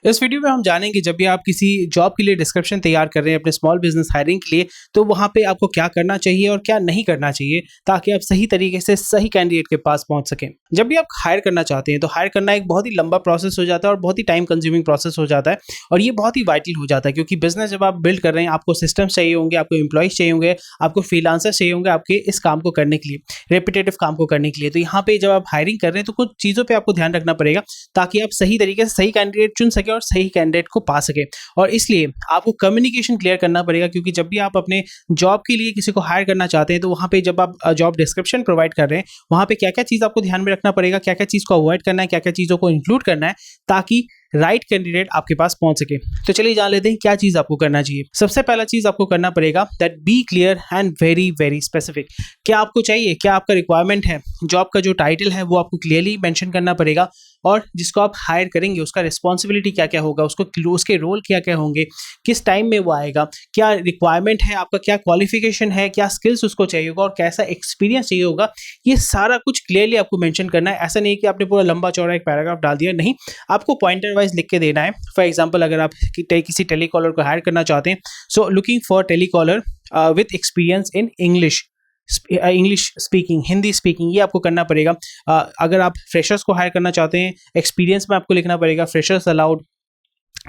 इस वीडियो में हम जानेंगे जब भी आप किसी जॉब के लिए डिस्क्रिप्शन तैयार कर रहे हैं अपने स्मॉल बिजनेस हायरिंग के लिए, तो वहाँ पे आपको क्या करना चाहिए और क्या नहीं करना चाहिए ताकि आप सही तरीके से सही कैंडिडेट के पास पहुँच सकें। जब भी आप हायर करना चाहते हैं तो हायर करना एक बहुत ही लंबा प्रोसेस हो जाता है और बहुत ही टाइम कंज्यूमिंग प्रोसेस हो जाता है, और ये बहुत ही वाइटल हो जाता है क्योंकि बिजनेस जब आप बिल्ड कर रहे हैं आपको सिस्टम्स चाहिए होंगे, आपको एम्प्लॉयज चाहिए होंगे, आपको फ्रीलांसर्स चाहिए होंगे आपके इस काम को करने के लिए, रेपिटेटिव काम को करने के लिए। तो यहाँ पे जब आप हायरिंग कर रहे हैं तो कुछ चीज़ों पे आपको ध्यान रखना पड़ेगा ताकि आप सही तरीके से सही कैंडिडेट चुन सके और सही कैंडिडेट को पा सके। और इसलिए आपको कम्युनिकेशन क्लियर करना पड़ेगा क्योंकि जब भी आप अपने जॉब के लिए किसी को हायर करना चाहते हैं तो वहाँ पे जब आप जॉब डिस्क्रिप्शन प्रोवाइड कर रहे हैं वहाँ पे क्या क्या चीज़ आपको ध्यान में रखना पड़ेगा, क्या क्या चीज़ को अवॉइड करना है, क्या क्या चीज़ों को इंक्लूड करना है ताकि राइट कैंडिडेट आपके पास पहुंच सके। तो चलिए जान लेते हैं क्या चीज आपको करना चाहिए। सबसे पहला चीज आपको करना पड़ेगा that be clear and very very specific. क्या आपको चाहिए, क्या आपका रिक्वायरमेंट है, जॉब का जो टाइटल है वो आपको क्लियरली मेंशन करना पड़ेगा, और जिसको आप हायर करेंगे उसका रिस्पॉन्सिबिलिटी क्या क्या होगा, उसके रोल क्या क्या होंगे, किस टाइम में वो आएगा, क्या रिक्वायरमेंट है आपका, क्या क्वालिफिकेशन है, क्या स्किल्स उसको चाहिए होगा और कैसा एक्सपीरियंस चाहिए होगा, ये सारा कुछ क्लियरली आपको मेंशन करना है। ऐसा नहीं है कि आपने पूरा लंबा चौड़ा एक पैराग्राफ डाल दिया, नहीं, आपको पॉइंटर वाइज लिख के देना है। फॉर एग्जांपल अगर आप किसी टेलीकॉलर को हायर करना चाहते हैं, so looking for telecaller with experience in English speaking, Hindi speaking, ये आपको करना पड़ेगा। अगर आप फ्रेशर्स को हायर करना चाहते हैं, एक्सपीरियंस में आपको लिखना पड़ेगा फ्रेशर्स अलाउड।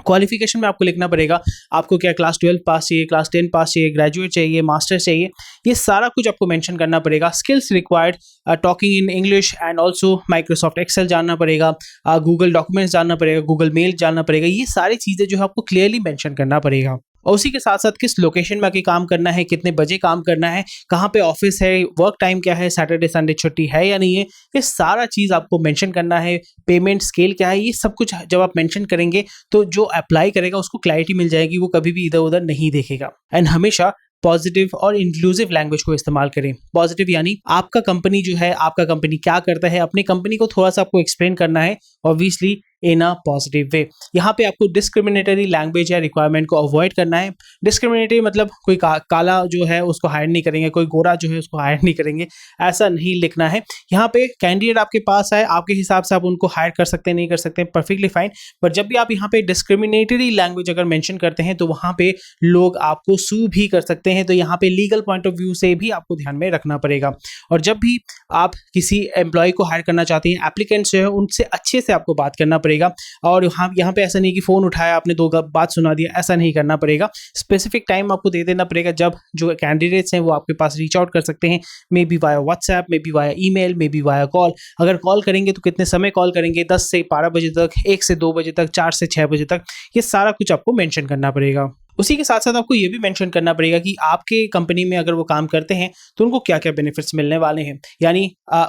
क्वालिफिकेशन में आपको लिखना पड़ेगा आपको क्या क्लास 12 पास चाहिए, क्लास 10 पास चाहिए, ग्रेजुएट चाहिए, मास्टर्स चाहिए, ये सारा कुछ आपको मेंशन करना पड़ेगा। Skills required talking in English and also Microsoft Excel जानना पड़ेगा, गूगल डॉक्यूमेंट्स जानना पड़ेगा, गूगल मेल जानना पड़ेगा, ये सारी चीज़ें जो है आपको क्लियरली मेंशन करना पड़ेगा। और उसी के साथ साथ किस लोकेशन में आके काम करना है, कितने बजे काम करना है, कहाँ पे ऑफिस है, वर्क टाइम क्या है, सैटरडे संडे छुट्टी है या नहीं है, ये सारा चीज़ आपको मेंशन करना है। पेमेंट स्केल क्या है, ये सब कुछ जब आप मेंशन करेंगे तो जो अप्लाई करेगा उसको क्लैरिटी मिल जाएगी, वो कभी भी इधर उधर नहीं देखेगा। एंड हमेशा पॉजिटिव और इंक्लूसिव लैंग्वेज को इस्तेमाल करें। पॉजिटिव यानी आपका कंपनी जो है, आपका कंपनी क्या करता है, अपनी कंपनी को थोड़ा सा आपको एक्सप्लेन करना है, obviously in a positive way. यहाँ पे आपको डिस्क्रिमिनेटरी लैंग्वेज या रिक्वायरमेंट को अवॉइड करना है। डिस्क्रिमिनेटरी मतलब कोई काला जो है उसको हायर नहीं करेंगे, कोई गोरा जो है उसको हायर नहीं करेंगे, ऐसा नहीं लिखना है। यहाँ पे कैंडिडेट आपके पास आए, आपके हिसाब से आप उनको हायर कर सकते हैं, नहीं कर सकते, परफेक्टली फाइन। पर जब भी आप यहाँ पे डिस्क्रिमिनेटरी लैंग्वेज अगर मेंशन करते हैं तो वहाँ पे लोग आपको सू भी कर सकते हैं, तो यहाँ पे लीगल पॉइंट ऑफ व्यू से भी आपको ध्यान में रखना पड़ेगा। और जब भी आप किसी एम्प्लॉय को हायर करना चाहते हैं, एप्लीकेंट्स जो है उनसे अच्छे से आपको बात करना पड़ेगा। और यहाँ पे ऐसा नहीं कि फ़ोन उठाया आपने दो बात सुना दिया, ऐसा नहीं करना पड़ेगा। स्पेसिफिक टाइम आपको दे देना पड़ेगा जब जो कैंडिडेट्स हैं वो आपके पास रीच आउट कर सकते हैं, may be via WhatsApp, may be via email, may be via call. अगर कॉल करेंगे तो कितने समय कॉल करेंगे, 10 से 12 बजे तक, 1 से 2 बजे तक, 4 से 6 बजे तक, ये सारा कुछ आपको मेंशन करना पड़ेगा। उसी के साथ साथ आपको ये भी मेंशन करना पड़ेगा कि आपके कंपनी में अगर वो काम करते हैं तो उनको क्या क्या बेनिफिट्स मिलने वाले हैं, यानी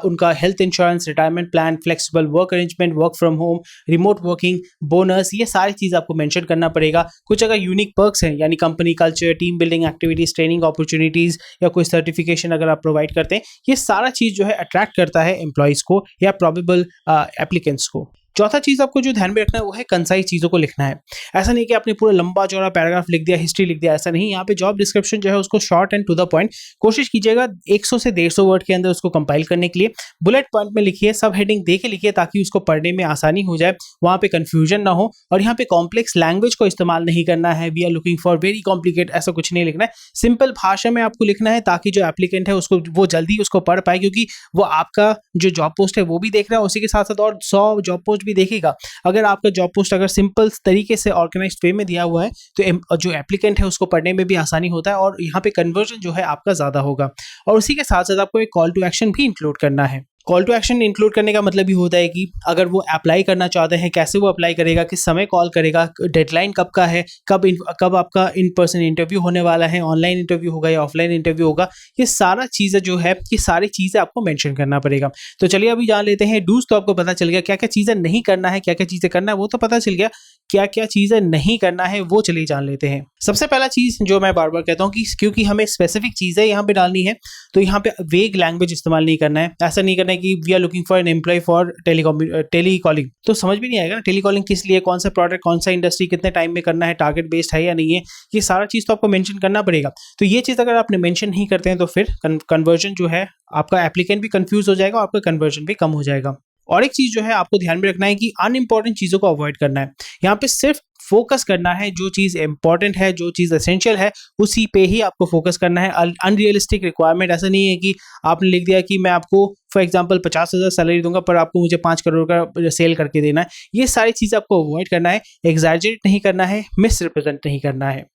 उनका health insurance, retirement plan, flexible work arrangement, work from home, remote working, bonus, ये सारी चीज़ आपको मेंशन करना पड़ेगा। कुछ अगर यूनिक पर्क्स हैं यानी company culture, team building activities, training opportunities या कोई सर्टिफिकेशन अगर आप प्रोवाइड करते हैं, ये सारा चीज़ जो है अट्रैक्ट करता है एम्प्लॉयज़ को या प्रोबेबल एप्लीकेंट्स को। चौथा चीज़ आपको जो ध्यान में रखना है वो है कंसाइज चीज़ों को लिखना है। ऐसा नहीं कि आपने पूरा लंबा चौड़ा पैराग्राफ लिख दिया, हिस्ट्री लिख दिया, ऐसा नहीं। यहाँ पे जॉब डिस्क्रिप्शन जो है उसको short and to the point कोशिश कीजिएगा 100 से 150 वर्ड के अंदर उसको कंपाइल करने के लिए। बुलेट पॉइंट में लिखिए, सब हेडिंग दे के लिखिए ताकि उसको पढ़ने में आसानी हो जाए, वहाँ पे कन्फ्यूजन ना हो। और यहाँ पे कॉम्प्लेक्स लैंग्वेज को इस्तेमाल नहीं करना है, we are looking for very complicate, ऐसा कुछ नहीं लिखना है। सिंपल भाषा में आपको लिखना है ताकि जो एप्लीकेंट है उसको वो जल्दी उसको पढ़ पाए, क्योंकि वो आपका जो जॉब पोस्ट है वो भी देख रहा है, उसी के साथ साथ और 100 जॉब पोस्ट भी देखेगा। अगर आपका जॉब पोस्ट अगर सिंपल तरीके से ऑर्गेनाइज्ड वे में दिया हुआ है तो जो एप्लीकेंट है उसको पढ़ने में भी आसानी होता है और यहाँ पे कन्वर्जन जो है आपका ज़्यादा होगा। और उसी के साथ साथ आपको एक कॉल टू एक्शन भी इंक्लूड करना है। कॉल टू एक्शन इंक्लूड करने का मतलब ये होता है कि अगर वो अप्लाई करना चाहते हैं, कैसे वो अप्लाई करेगा, किस समय कॉल करेगा, डेडलाइन कब का है, कब आपका इन पर्सन इंटरव्यू होने वाला है, ऑनलाइन इंटरव्यू होगा या ऑफलाइन इंटरव्यू होगा, ये सारा चीज़ें जो है, ये सारी चीज़ें आपको मेंशन करना पड़ेगा। तो चलिए अभी जान लेते हैं डूज। तो आपको पता चल गया क्या क्या चीज़ें नहीं करना है, क्या क्या चीज़ें करना है वो तो पता चल गया, क्या क्या चीज़ें नहीं करना है वो चलिए जान लेते हैं। सबसे पहला चीज़ जो मैं बार बार कहता हूँ कि क्योंकि हमें स्पेसिफिक चीज़ें यहाँ पे डालनी है तो यहाँ पे वेग लैंग्वेज इस्तेमाल नहीं करना है। ऐसा नहीं करना है कि we are looking for an employ for telecalling, तो समझ भी नहीं आएगा ना टेलीकॉलिंग किस लिए, कौन सा प्रोडक्ट, कौन सा इंडस्ट्री, कितने टाइम में करना है, टारगेट बेस्ड है या नहीं है, ये सारा चीज़ तो आपको मेंशन करना पड़ेगा। तो ये चीज़ अगर आपने मेंशन नहीं करते हैं तो फिर कन्वर्जन जो है आपका एप्लीकेंट भी कंफ्यूज हो जाएगा और आपका कन्वर्जन भी कम हो जाएगा। और एक चीज जो है आपको ध्यान में रखना है कि अनइम्पॉर्टेंट चीजों को अवॉइड करना है। यहाँ पे सिर्फ फोकस करना है, जो चीज इंपॉर्टेंट है, जो चीज एसेंशियल है, उसी पे ही आपको फोकस करना है। अनरियलिस्टिक रिक्वायरमेंट ऐसा नहीं है कि आपने लिख दिया कि मैं आपको फॉर एग्जांपल 50,000 सैलरी दूंगा पर आपको मुझे 5 करोड़ का सेल करके देना है। ये सारी चीज आपको अवॉइड करना है, एग्जैजरेट नहीं करना है, मिस रिप्रेजेंट नहीं करना है।